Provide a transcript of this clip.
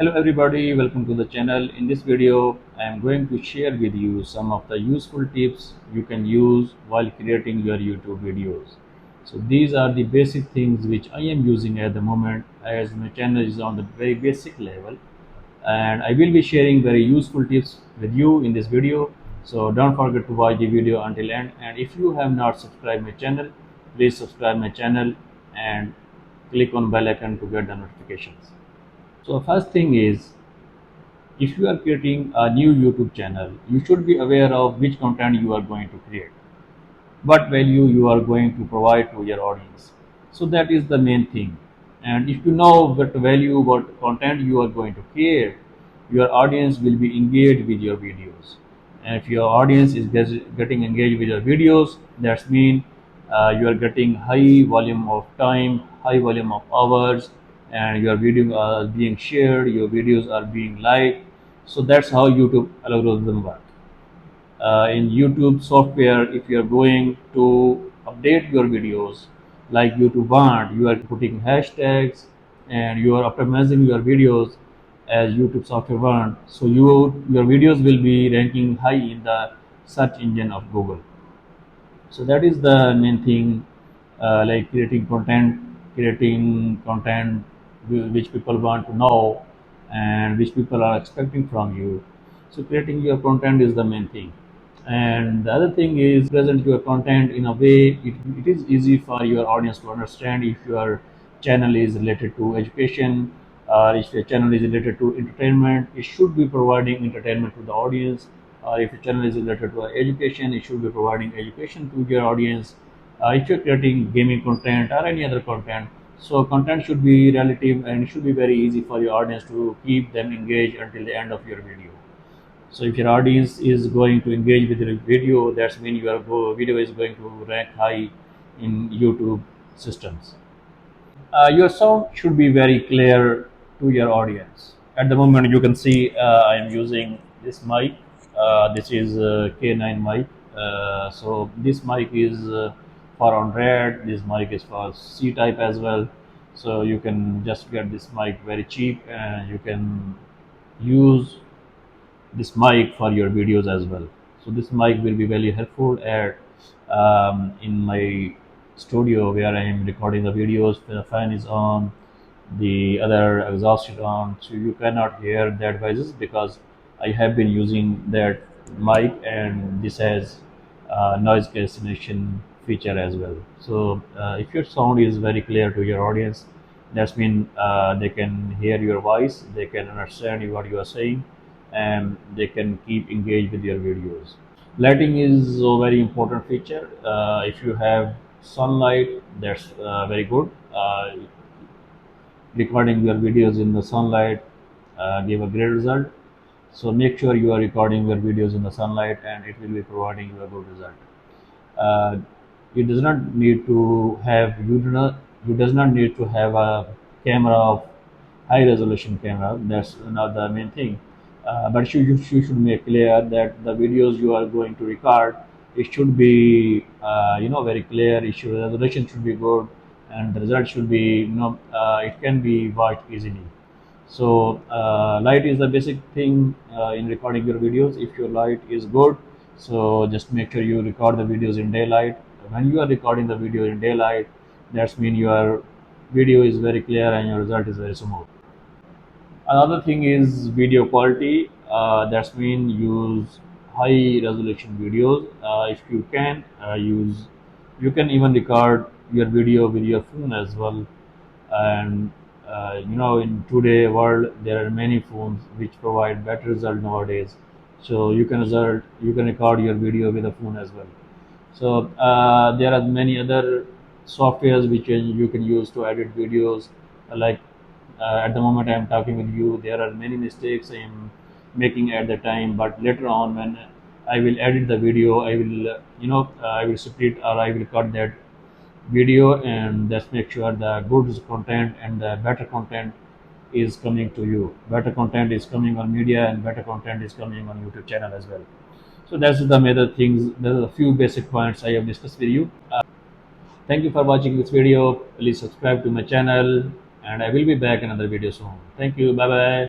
Hello everybody, welcome to the channel. In this video, I am going to share with you some of the useful tips you can use while creating your YouTube videos. So these are the basic things which I am using at the moment, as my channel is on the very basic level, and I will be sharing very useful tips with you in this video. So don't forget to watch the video until end, and if you have not subscribed my channel, please subscribe my channel and click on bell icon to get the notifications. So first thing is, if you are creating a new YouTube channel, you should be aware of which content you are going to create, what value you are going to provide to your audience. So that is the main thing. And if you know what value, what content you are going to create, your audience will be engaged with your videos. And if your audience is getting engaged with your videos, that means you are getting high volume of time, high volume of hours, and your videos are being shared, your videos are being liked. So that's how YouTube algorithm works. In YouTube software, if you are going to update your videos like YouTube want, you are putting hashtags and you are optimizing your videos as YouTube software want. So your videos will be ranking high in the search engine of Google. So that is the main thing, like creating content which people want to know and which people are expecting from you. So creating your content is the main thing. And the other thing is present your content in a way it is easy for your audience to understand. If your channel is related to education, or if your channel is related to entertainment, it should be providing entertainment to the audience. If your channel is related to education, it should be providing education to your audience. If you're creating gaming content or any other content, so content should be relative and it should be very easy for your audience to keep them engaged until the end of your video. So if your audience is going to engage with your video, that's mean your video is going to rank high in YouTube systems. Your sound should be very clear to your audience. At the moment, you can see I am using this mic. This is K9 mic. So this mic is for on red. This mic is for C type as well. So you can just get this mic very cheap, and you can use this mic for your videos as well. So this mic will be very helpful at in my studio where I am recording the videos. The fan is on, the other exhaust is on, so you cannot hear that voices because I have been using that mic, and this has noise cancellation feature as well. So if your sound is very clear to your audience, that's mean they can hear your voice, they can understand what you are saying, and they can keep engaged with your videos. Lighting is a very important feature. If you have sunlight, that's very good. Recording your videos in the sunlight give a great result. So make sure you are recording your videos in the sunlight, and it will be providing you a good result. Uh, it does not need to have you does not need to have a camera of high resolution camera. That's not the main thing. But you should make clear that the videos you are going to record, it should be very clear. It should, resolution should be good, and the result should be it can be watched easily. So light is the basic thing in recording your videos. If your light is good, so just make sure you record the videos in daylight. When you are recording the video in daylight, that's mean your video is very clear and your result is very smooth. Another thing is video quality. That's mean use high resolution videos. If you can use, you can even record your video with your phone as well. And in today world, there are many phones which provide better result nowadays. So you can record your video with a phone as well. So there are many other softwares which you can use to edit videos. Like at the moment I am talking with you, there are many mistakes I am making at the time. But later on, when I will edit the video, I will I will split or I will cut that video, and just make sure the good content and the better content is coming to you. Better content is coming on media, and better content is coming on YouTube channel as well. So that's the major things. There are a few basic points I have discussed with you. Thank you for watching this video. Please subscribe to my channel, and I will be back in another video soon. Thank you. Bye bye.